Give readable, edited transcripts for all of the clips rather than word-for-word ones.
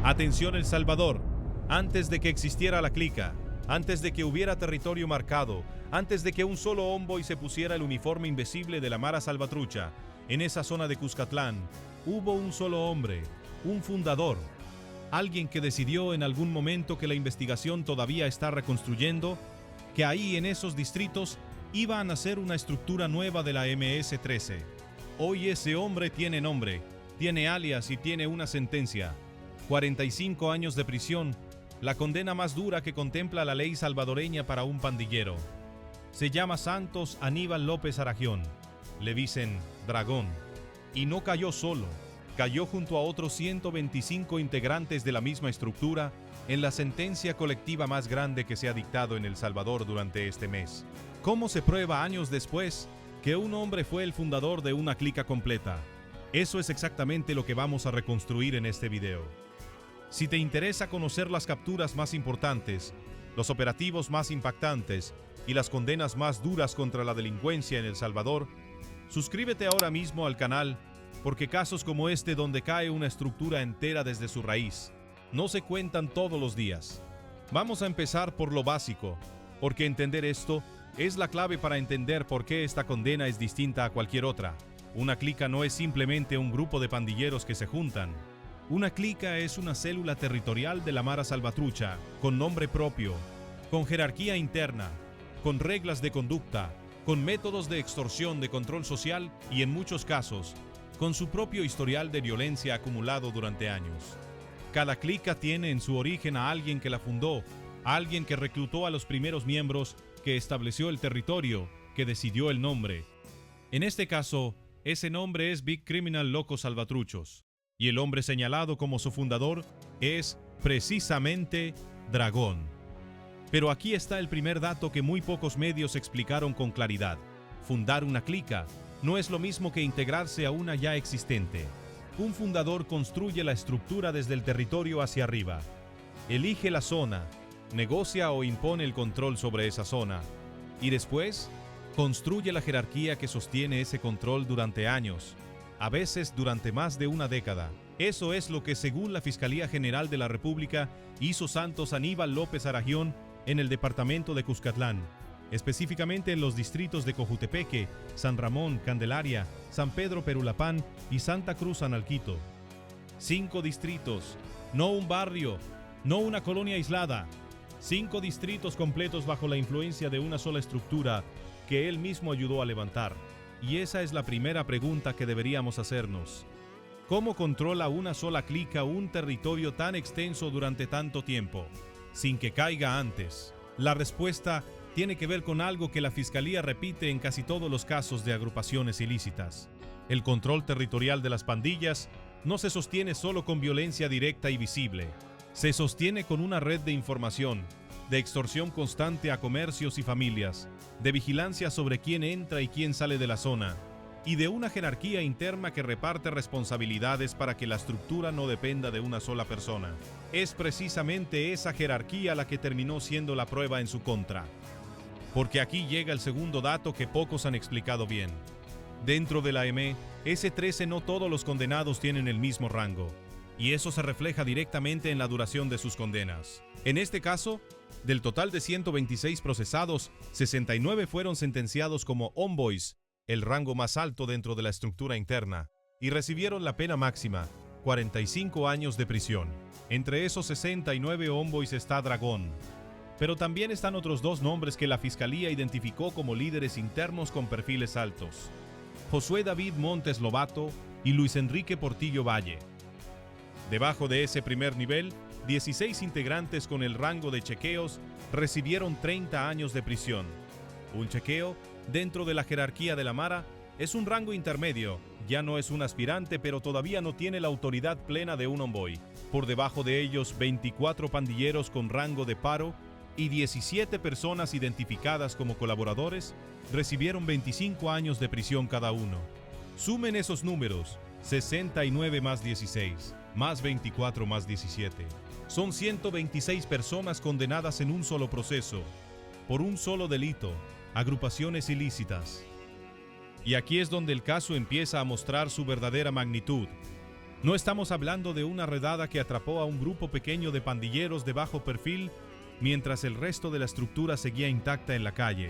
Atención El Salvador, antes de que existiera la clica, antes de que hubiera territorio marcado, antes de que un solo homboy se pusiera el uniforme invisible de la Mara Salvatrucha, en esa zona de Cuscatlán, hubo un solo hombre, un fundador, alguien que decidió en algún momento que la investigación todavía está reconstruyendo, que ahí en esos distritos iba a nacer una estructura nueva de la MS-13. Hoy ese hombre tiene nombre, tiene alias y tiene una sentencia. 45 años de prisión, la condena más dura que contempla la ley salvadoreña para un pandillero. Se llama Santos Aníbal López Aragión. Le dicen Dragón. Y no cayó solo, cayó junto a otros 125 integrantes de la misma estructura en la sentencia colectiva más grande que se ha dictado en El Salvador durante este mes. ¿Cómo se prueba años después que un hombre fue el fundador de una clica completa? Eso es exactamente lo que vamos a reconstruir en este video. Si te interesa conocer las capturas más importantes, los operativos más impactantes y las condenas más duras contra la delincuencia en El Salvador, suscríbete ahora mismo al canal, porque casos como este donde cae una estructura entera desde su raíz, no se cuentan todos los días. Vamos a empezar por lo básico, porque entender esto es la clave para entender por qué esta condena es distinta a cualquier otra. Una clica no es simplemente un grupo de pandilleros que se juntan. Una clica es una célula territorial de la Mara Salvatrucha, con nombre propio, con jerarquía interna, con reglas de conducta, con métodos de extorsión de control social y, en muchos casos, con su propio historial de violencia acumulado durante años. Cada clica tiene en su origen a alguien que la fundó, a alguien que reclutó a los primeros miembros, que estableció el territorio, que decidió el nombre. En este caso, ese nombre es Big Criminal Loco Salvatruchos. Y el hombre señalado como su fundador es, precisamente, Dragón. Pero aquí está el primer dato que muy pocos medios explicaron con claridad. Fundar una clica no es lo mismo que integrarse a una ya existente. Un fundador construye la estructura desde el territorio hacia arriba. Elige la zona, negocia o impone el control sobre esa zona. Y después, construye la jerarquía que sostiene ese control durante años, a veces durante más de una década. Eso es lo que, según la Fiscalía General de la República, hizo Santos Aníbal López Aragión en el departamento de Cuscatlán, específicamente en los distritos de Cojutepeque, San Ramón, Candelaria, San Pedro Perulapán y Santa Cruz Analquito. 5 distritos, no un barrio, no una colonia aislada. 5 distritos completos bajo la influencia de una sola estructura que él mismo ayudó a levantar. Y esa es la primera pregunta que deberíamos hacernos. ¿Cómo controla una sola clica un territorio tan extenso durante tanto tiempo, sin que caiga antes? La respuesta tiene que ver con algo que la Fiscalía repite en casi todos los casos de agrupaciones ilícitas. El control territorial de las pandillas no se sostiene solo con violencia directa y visible. Se sostiene con una red de información, de extorsión constante a comercios y familias, de vigilancia sobre quién entra y quién sale de la zona, y de una jerarquía interna que reparte responsabilidades para que la estructura no dependa de una sola persona. Es precisamente esa jerarquía la que terminó siendo la prueba en su contra. Porque aquí llega el segundo dato que pocos han explicado bien. Dentro de la MS-13 no todos los condenados tienen el mismo rango, y eso se refleja directamente en la duración de sus condenas. En este caso, del total de 126 procesados, 69 fueron sentenciados como homeboys, el rango más alto dentro de la estructura interna, y recibieron la pena máxima, 45 años de prisión. Entre esos 69 homeboys está Dragón. Pero también están otros 2 nombres que la Fiscalía identificó como líderes internos con perfiles altos: Josué David Montes Lobato y Luis Enrique Portillo Valle. Debajo de ese primer nivel, 16 integrantes con el rango de chequeos recibieron 30 años de prisión. Un chequeo, dentro de la jerarquía de la Mara, es un rango intermedio. Ya no es un aspirante, pero todavía no tiene la autoridad plena de un homeboy. Por debajo de ellos, 24 pandilleros con rango de paro y 17 personas identificadas como colaboradores recibieron 25 años de prisión cada uno. Sumen esos números: 69 más 16, más 24 más 17. Son 126 personas condenadas en un solo proceso, por un solo delito, agrupaciones ilícitas. Y aquí es donde el caso empieza a mostrar su verdadera magnitud. No estamos hablando de una redada que atrapó a un grupo pequeño de pandilleros de bajo perfil mientras el resto de la estructura seguía intacta en la calle.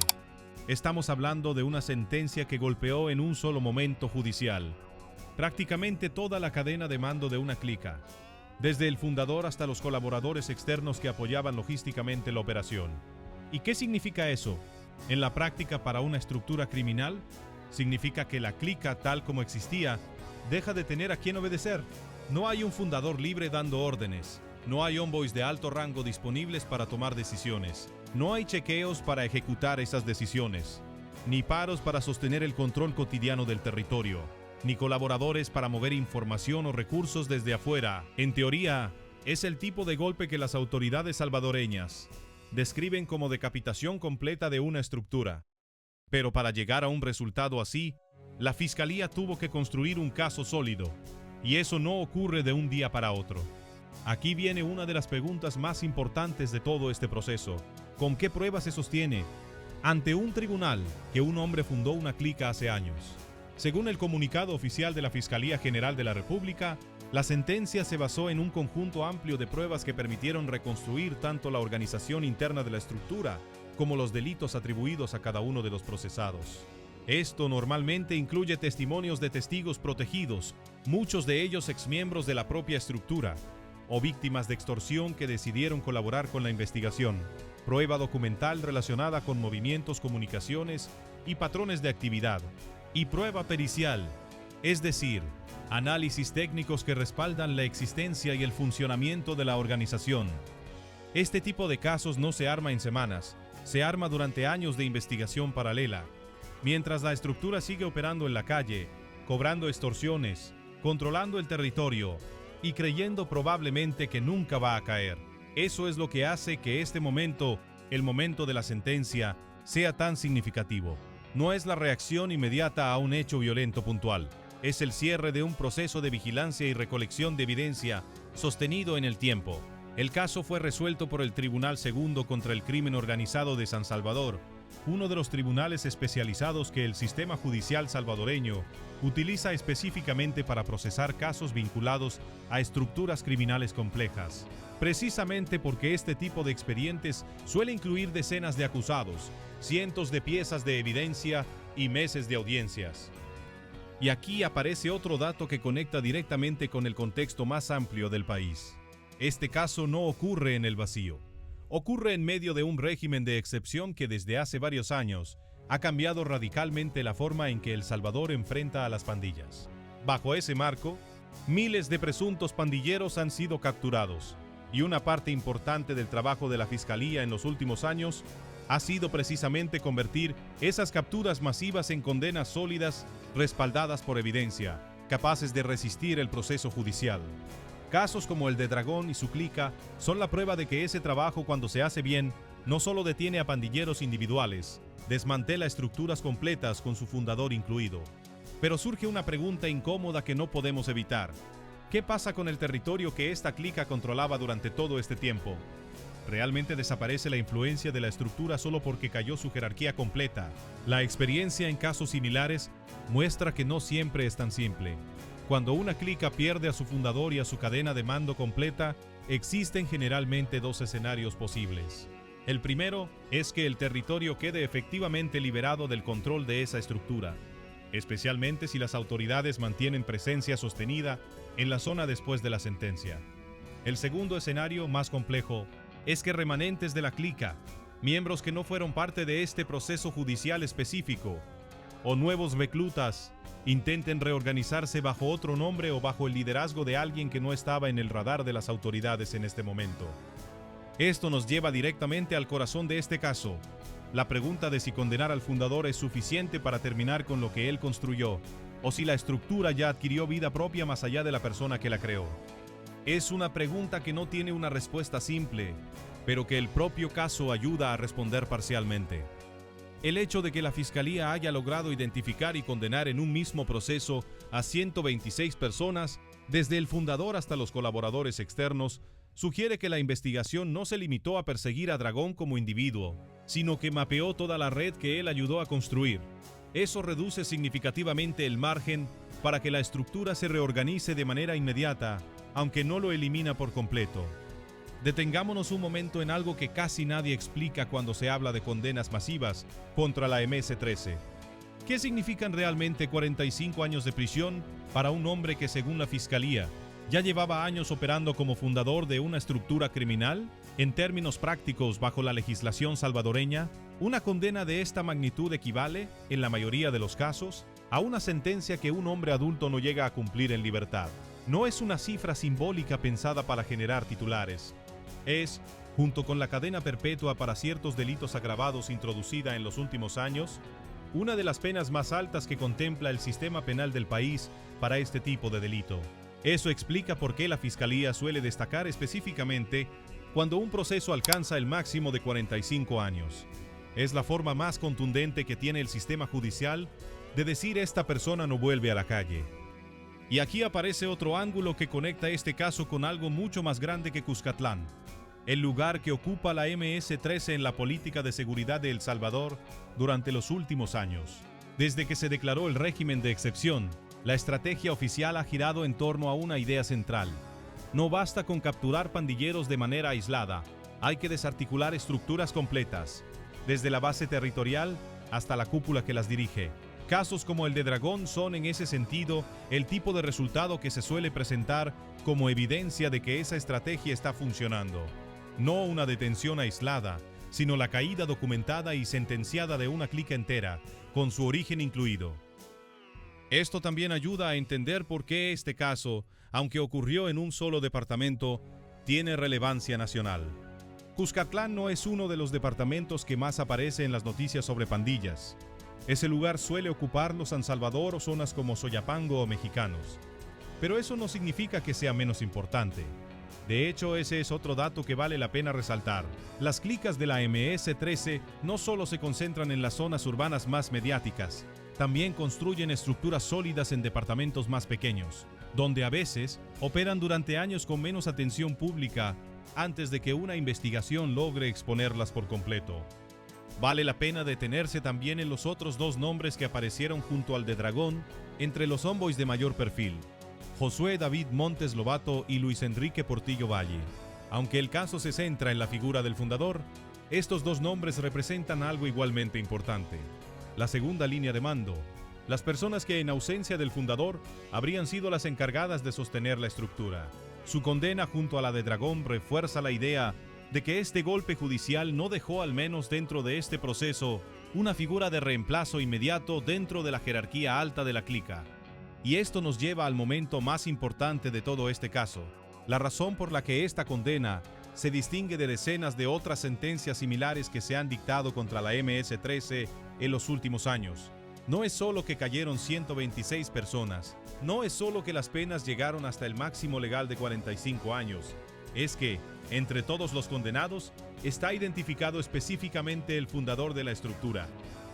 Estamos hablando de una sentencia que golpeó en un solo momento judicial prácticamente toda la cadena de mando de una clica, desde el fundador hasta los colaboradores externos que apoyaban logísticamente la operación. ¿Y qué significa eso? En la práctica, para una estructura criminal, significa que la clica tal como existía deja de tener a quien obedecer. No hay un fundador libre dando órdenes. No hay envoys de alto rango disponibles para tomar decisiones. No hay chequeos para ejecutar esas decisiones, ni paros para sostener el control cotidiano del territorio, ni colaboradores para mover información o recursos desde afuera. En teoría, es el tipo de golpe que las autoridades salvadoreñas describen como decapitación completa de una estructura. Pero para llegar a un resultado así, la Fiscalía tuvo que construir un caso sólido, y eso no ocurre de un día para otro. Aquí viene una de las preguntas más importantes de todo este proceso. ¿Con qué pruebas se sostiene ante un tribunal que un hombre fundó una clica hace años? Según el comunicado oficial de la Fiscalía General de la República, la sentencia se basó en un conjunto amplio de pruebas que permitieron reconstruir tanto la organización interna de la estructura como los delitos atribuidos a cada uno de los procesados. Esto normalmente incluye testimonios de testigos protegidos, muchos de ellos exmiembros de la propia estructura, o víctimas de extorsión que decidieron colaborar con la investigación, prueba documental relacionada con movimientos, comunicaciones y patrones de actividad, y prueba pericial, es decir, análisis técnicos que respaldan la existencia y el funcionamiento de la organización. Este tipo de casos no se arma en semanas, se arma durante años de investigación paralela, mientras la estructura sigue operando en la calle, cobrando extorsiones, controlando el territorio y creyendo probablemente que nunca va a caer. Eso es lo que hace que este momento, el momento de la sentencia, sea tan significativo. No es la reacción inmediata a un hecho violento puntual, es el cierre de un proceso de vigilancia y recolección de evidencia sostenido en el tiempo. El caso fue resuelto por el Tribunal Segundo contra el Crimen Organizado de San Salvador, uno de los tribunales especializados que el sistema judicial salvadoreño utiliza específicamente para procesar casos vinculados a estructuras criminales complejas. Precisamente porque este tipo de expedientes suele incluir decenas de acusados, cientos de piezas de evidencia y meses de audiencias. Y aquí aparece otro dato que conecta directamente con el contexto más amplio del país. Este caso no ocurre en el vacío. Ocurre en medio de un régimen de excepción que desde hace varios años ha cambiado radicalmente la forma en que El Salvador enfrenta a las pandillas. Bajo ese marco, miles de presuntos pandilleros han sido capturados, y una parte importante del trabajo de la Fiscalía en los últimos años ha sido precisamente convertir esas capturas masivas en condenas sólidas, respaldadas por evidencia, capaces de resistir el proceso judicial. Casos como el de Dragón y su clica son la prueba de que ese trabajo, cuando se hace bien, no solo detiene a pandilleros individuales, desmantela estructuras completas con su fundador incluido. Pero surge una pregunta incómoda que no podemos evitar. ¿Qué pasa con el territorio que esta clica controlaba durante todo este tiempo? ¿Realmente desaparece la influencia de la estructura solo porque cayó su jerarquía completa? La experiencia en casos similares muestra que no siempre es tan simple. Cuando una clica pierde a su fundador y a su cadena de mando completa, existen generalmente dos escenarios posibles. El primero es que el territorio quede efectivamente liberado del control de esa estructura, especialmente si las autoridades mantienen presencia sostenida en la zona después de la sentencia. El segundo escenario, más complejo, es que remanentes de la clica, miembros que no fueron parte de este proceso judicial específico, o nuevos reclutas, intenten reorganizarse bajo otro nombre o bajo el liderazgo de alguien que no estaba en el radar de las autoridades en este momento. Esto nos lleva directamente al corazón de este caso, la pregunta de si condenar al fundador es suficiente para terminar con lo que él construyó, o si la estructura ya adquirió vida propia más allá de la persona que la creó. Es una pregunta que no tiene una respuesta simple, pero que el propio caso ayuda a responder parcialmente. El hecho de que la Fiscalía haya logrado identificar y condenar en un mismo proceso a 126 personas, desde el fundador hasta los colaboradores externos, sugiere que la investigación no se limitó a perseguir a Dragón como individuo, sino que mapeó toda la red que él ayudó a construir. Eso reduce significativamente el margen para que la estructura se reorganice de manera inmediata, aunque no lo elimina por completo. Detengámonos un momento en algo que casi nadie explica cuando se habla de condenas masivas contra la MS-13. ¿Qué significan realmente 45 años de prisión para un hombre que, según la Fiscalía, ya llevaba años operando como fundador de una estructura criminal? En términos prácticos, bajo la legislación salvadoreña, una condena de esta magnitud equivale, en la mayoría de los casos, a una sentencia que un hombre adulto no llega a cumplir en libertad. No es una cifra simbólica pensada para generar titulares. Es, junto con la cadena perpetua para ciertos delitos agravados introducida en los últimos años, una de las penas más altas que contempla el sistema penal del país para este tipo de delito. Eso explica por qué la Fiscalía suele destacar específicamente cuando un proceso alcanza el máximo de 45 años. Es la forma más contundente que tiene el sistema judicial de decir esta persona no vuelve a la calle. Y aquí aparece otro ángulo que conecta este caso con algo mucho más grande que Cuscatlán, el lugar que ocupa la MS-13 en la política de seguridad de El Salvador durante los últimos años. Desde que se declaró el régimen de excepción, la estrategia oficial ha girado en torno a una idea central. No basta con capturar pandilleros de manera aislada, hay que desarticular estructuras completas, desde la base territorial hasta la cúpula que las dirige. Casos como el de Dragón son en ese sentido el tipo de resultado que se suele presentar como evidencia de que esa estrategia está funcionando. No una detención aislada, sino la caída documentada y sentenciada de una clica entera, con su origen incluido. Esto también ayuda a entender por qué este caso, aunque ocurrió en un solo departamento, tiene relevancia nacional. Cuscatlán no es uno de los departamentos que más aparece en las noticias sobre pandillas. Ese lugar suele ocuparlo San Salvador o zonas como Soyapango o Mexicanos. Pero eso no significa que sea menos importante. De hecho, ese es otro dato que vale la pena resaltar. Las clicas de la MS-13 no solo se concentran en las zonas urbanas más mediáticas, también construyen estructuras sólidas en departamentos más pequeños, donde a veces operan durante años con menos atención pública antes de que una investigación logre exponerlas por completo. Vale la pena detenerse también en los otros dos nombres que aparecieron junto al de Dragón entre los homeboys de mayor perfil: Josué David Montes Lobato y Luis Enrique Portillo Valle. Aunque el caso se centra en la figura del fundador, estos dos nombres representan algo igualmente importante: la segunda línea de mando, las personas que en ausencia del fundador habrían sido las encargadas de sostener la estructura. Su condena junto a la de Dragón refuerza la idea de que este golpe judicial no dejó, al menos dentro de este proceso, una figura de reemplazo inmediato dentro de la jerarquía alta de la clica. Y esto nos lleva al momento más importante de todo este caso, la razón por la que esta condena se distingue de decenas de otras sentencias similares que se han dictado contra la MS-13 en los últimos años. No es solo que cayeron 126 personas, no es solo que las penas llegaron hasta el máximo legal de 45 años, es que, entre todos los condenados, está identificado específicamente el fundador de la estructura.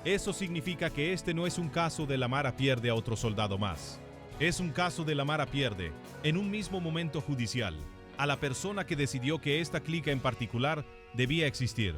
Eso significa que este no es un caso de la Mara pierde a otro soldado más. Es un caso de la Mara pierde, en un mismo momento judicial, a la persona que decidió que esta clica en particular debía existir.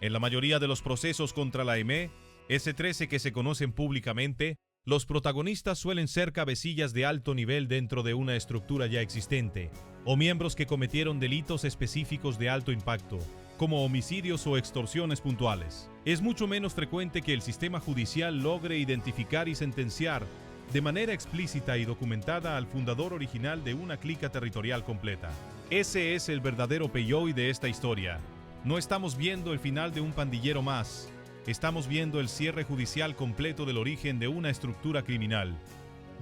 En la mayoría de los procesos contra la MS-13 que se conocen públicamente, los protagonistas suelen ser cabecillas de alto nivel dentro de una estructura ya existente, o miembros que cometieron delitos específicos de alto impacto, como homicidios o extorsiones puntuales. Es mucho menos frecuente que el sistema judicial logre identificar y sentenciar de manera explícita y documentada al fundador original de una clica territorial completa. Ese es el verdadero payoff de esta historia. No estamos viendo el final de un pandillero más, estamos viendo el cierre judicial completo del origen de una estructura criminal,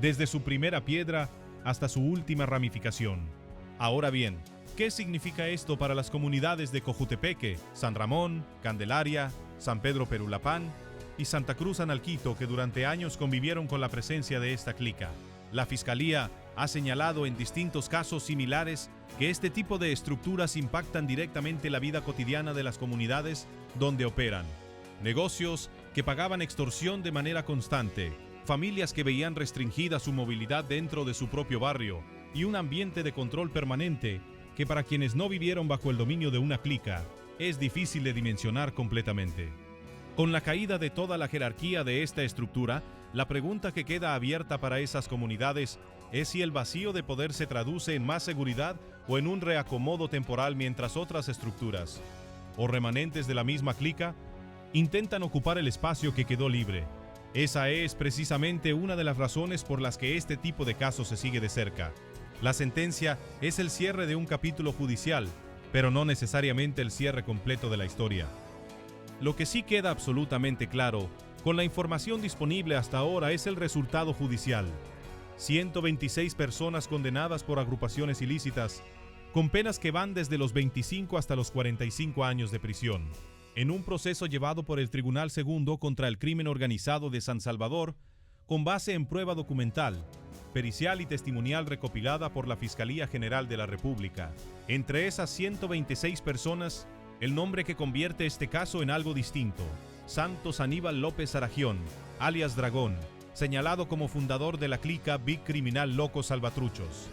desde su primera piedra hasta su última ramificación. Ahora bien, ¿qué significa esto para las comunidades de Cojutepeque, San Ramón, Candelaria, San Pedro Perulapán y Santa Cruz Analquito, que durante años convivieron con la presencia de esta clica? La Fiscalía ha señalado en distintos casos similares que este tipo de estructuras impactan directamente la vida cotidiana de las comunidades donde operan. Negocios que pagaban extorsión de manera constante, familias que veían restringida su movilidad dentro de su propio barrio y un ambiente de control permanente que, para quienes no vivieron bajo el dominio de una clica, es difícil de dimensionar completamente. Con la caída de toda la jerarquía de esta estructura, La pregunta que queda abierta para esas comunidades es si el vacío de poder se traduce en más seguridad o en un reacomodo temporal mientras otras estructuras, o remanentes de la misma clica, intentan ocupar el espacio que quedó libre. Esa es precisamente una de las razones por las que este tipo de casos se sigue de cerca. La sentencia es el cierre de un capítulo judicial, pero no necesariamente el cierre completo de la historia. Lo que sí queda absolutamente claro, con la información disponible hasta ahora, es el resultado judicial. 126 personas condenadas por agrupaciones ilícitas, con penas que van desde los 25 hasta los 45 años de prisión, en un proceso llevado por el Tribunal Segundo contra el Crimen Organizado de San Salvador, con base en prueba documental, pericial y testimonial recopilada por la Fiscalía General de la República. Entre esas 126 personas, el nombre que convierte este caso en algo distinto: Santos Aníbal López Aragión, alias Dragón, señalado como fundador de la clica Big Criminal Locos Salvatruchos.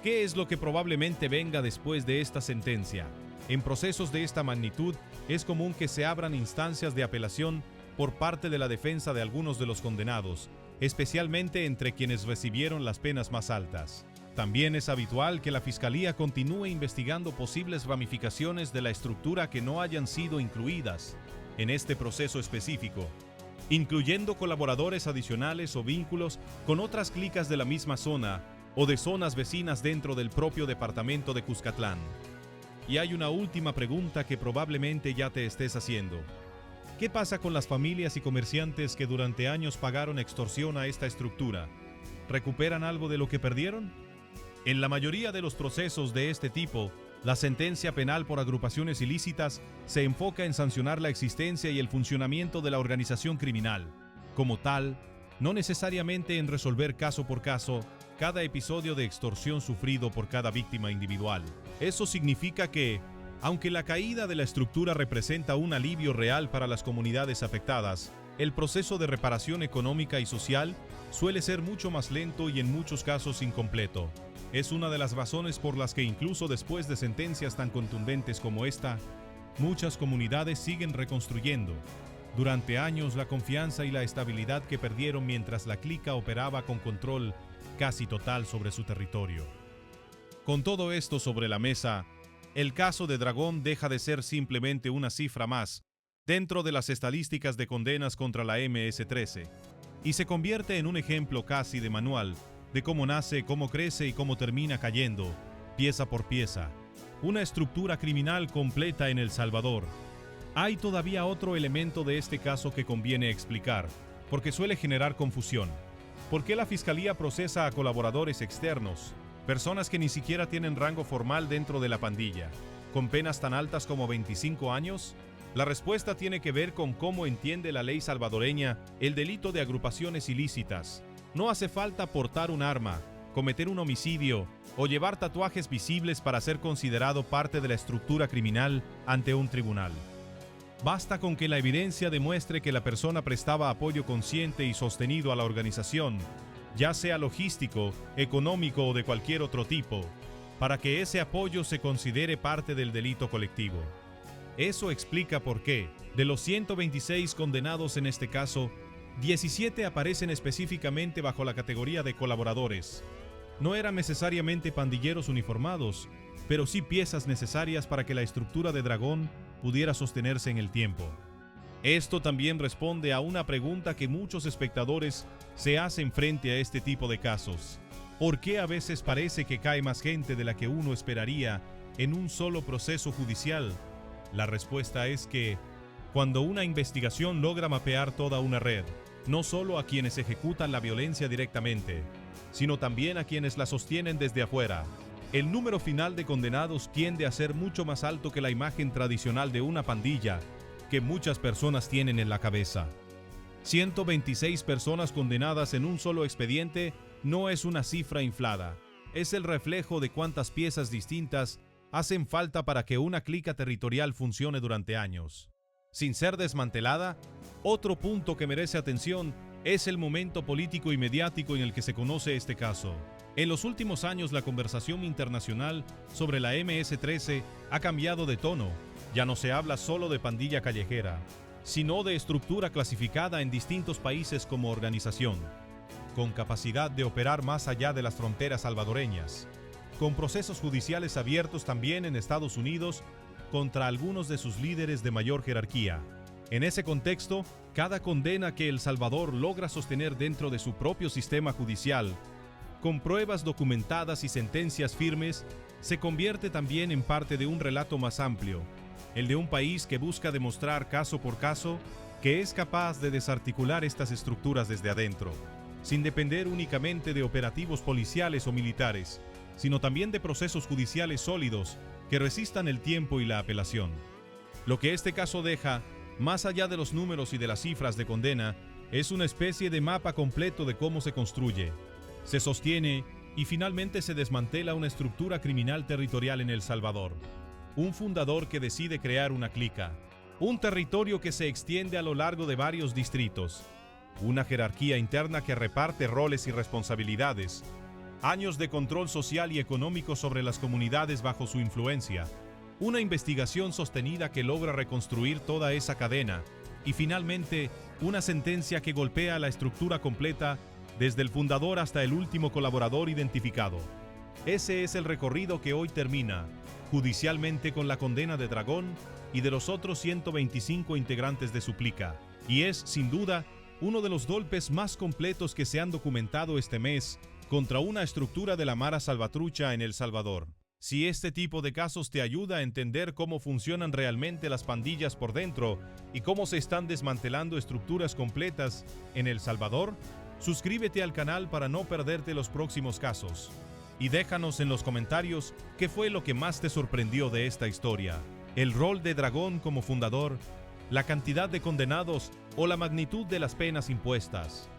¿Qué es lo que probablemente venga después de esta sentencia? En procesos de esta magnitud, es común que se abran instancias de apelación por parte de la defensa de algunos de los condenados, especialmente entre quienes recibieron las penas más altas. También es habitual que la Fiscalía continúe investigando posibles ramificaciones de la estructura que no hayan sido incluidas en este proceso específico, incluyendo colaboradores adicionales o vínculos con otras clicas de la misma zona o de zonas vecinas dentro del propio departamento de Cuscatlán. Y hay una última pregunta que probablemente ya te estés haciendo. ¿Qué pasa con las familias y comerciantes que durante años pagaron extorsión a esta estructura? ¿Recuperan algo de lo que perdieron? En la mayoría de los procesos de este tipo, la sentencia penal por agrupaciones ilícitas se enfoca en sancionar la existencia y el funcionamiento de la organización criminal. Como tal, no necesariamente en resolver caso por caso cada episodio de extorsión sufrido por cada víctima individual. Eso significa que, aunque la caída de la estructura representa un alivio real para las comunidades afectadas, el proceso de reparación económica y social suele ser mucho más lento y en muchos casos incompleto. Es una de las razones por las que incluso después de sentencias tan contundentes como esta, muchas comunidades siguen reconstruyendo. Durante años, la confianza y la estabilidad que perdieron mientras la clica operaba con control casi total sobre su territorio. Con todo esto sobre la mesa, el caso de Dragón deja de ser simplemente una cifra más dentro de las estadísticas de condenas contra la MS-13 y se convierte en un ejemplo casi de manual de cómo nace, cómo crece y cómo termina cayendo, pieza por pieza, una estructura criminal completa en El Salvador. Hay todavía otro elemento de este caso que conviene explicar, porque suele generar confusión. ¿Por qué la Fiscalía procesa a colaboradores externos, personas que ni siquiera tienen rango formal dentro de la pandilla, con penas tan altas como 25 años? La respuesta tiene que ver con cómo entiende la ley salvadoreña el delito de agrupaciones ilícitas. No hace falta portar un arma, cometer un homicidio o llevar tatuajes visibles para ser considerado parte de la estructura criminal ante un tribunal. Basta con que la evidencia demuestre que la persona prestaba apoyo consciente y sostenido a la organización, ya sea logístico, económico o de cualquier otro tipo, para que ese apoyo se considere parte del delito colectivo. Eso explica por qué, de los 126 condenados en este caso, 17 aparecen específicamente bajo la categoría de colaboradores. No eran necesariamente pandilleros uniformados, pero sí piezas necesarias para que la estructura de Dragón pudiera sostenerse en el tiempo. Esto también responde a una pregunta que muchos espectadores se hacen frente a este tipo de casos. ¿Por qué a veces parece que cae más gente de la que uno esperaría en un solo proceso judicial? La respuesta es que, cuando una investigación logra mapear toda una red, no solo a quienes ejecutan la violencia directamente, sino también a quienes la sostienen desde afuera, el número final de condenados tiende a ser mucho más alto que la imagen tradicional de una pandilla que muchas personas tienen en la cabeza. 126 personas condenadas en un solo expediente no es una cifra inflada, es el reflejo de cuántas piezas distintas hacen falta para que una clica territorial funcione durante años. Sin ser desmantelada, otro punto que merece atención es el momento político y mediático en el que se conoce este caso. En los últimos años, la conversación internacional sobre la MS-13 ha cambiado de tono. Ya no se habla solo de pandilla callejera. sino de estructura clasificada en distintos países como organización, con capacidad de operar más allá de las fronteras salvadoreñas, con procesos judiciales abiertos también en Estados Unidos contra algunos de sus líderes de mayor jerarquía. En ese contexto, cada condena que El Salvador logra sostener dentro de su propio sistema judicial, con pruebas documentadas y sentencias firmes, se convierte también en parte de un relato más amplio, el de un país que busca demostrar caso por caso que es capaz de desarticular estas estructuras desde adentro, sin depender únicamente de operativos policiales o militares, sino también de procesos judiciales sólidos que resistan el tiempo y la apelación. Lo que este caso deja, más allá de los números y de las cifras de condena, es una especie de mapa completo de cómo se construye, se sostiene y finalmente se desmantela una estructura criminal territorial en El Salvador. Un fundador que decide crear una clica, un territorio que se extiende a lo largo de varios distritos, una jerarquía interna que reparte roles y responsabilidades, años de control social y económico sobre las comunidades bajo su influencia, una investigación sostenida que logra reconstruir toda esa cadena y finalmente una sentencia que golpea la estructura completa desde el fundador hasta el último colaborador identificado. Ese es el recorrido que hoy termina, judicialmente, con la condena de Dragón y de los otros 125 integrantes de su clica, y es, sin duda, uno de los golpes más completos que se han documentado este mes contra una estructura de la Mara Salvatrucha en El Salvador. Si este tipo de casos te ayuda a entender cómo funcionan realmente las pandillas por dentro y cómo se están desmantelando estructuras completas en El Salvador, suscríbete al canal para no perderte los próximos casos. Y déjanos en los comentarios qué fue lo que más te sorprendió de esta historia. El rol de Dragón como fundador, la cantidad de condenados o la magnitud de las penas impuestas.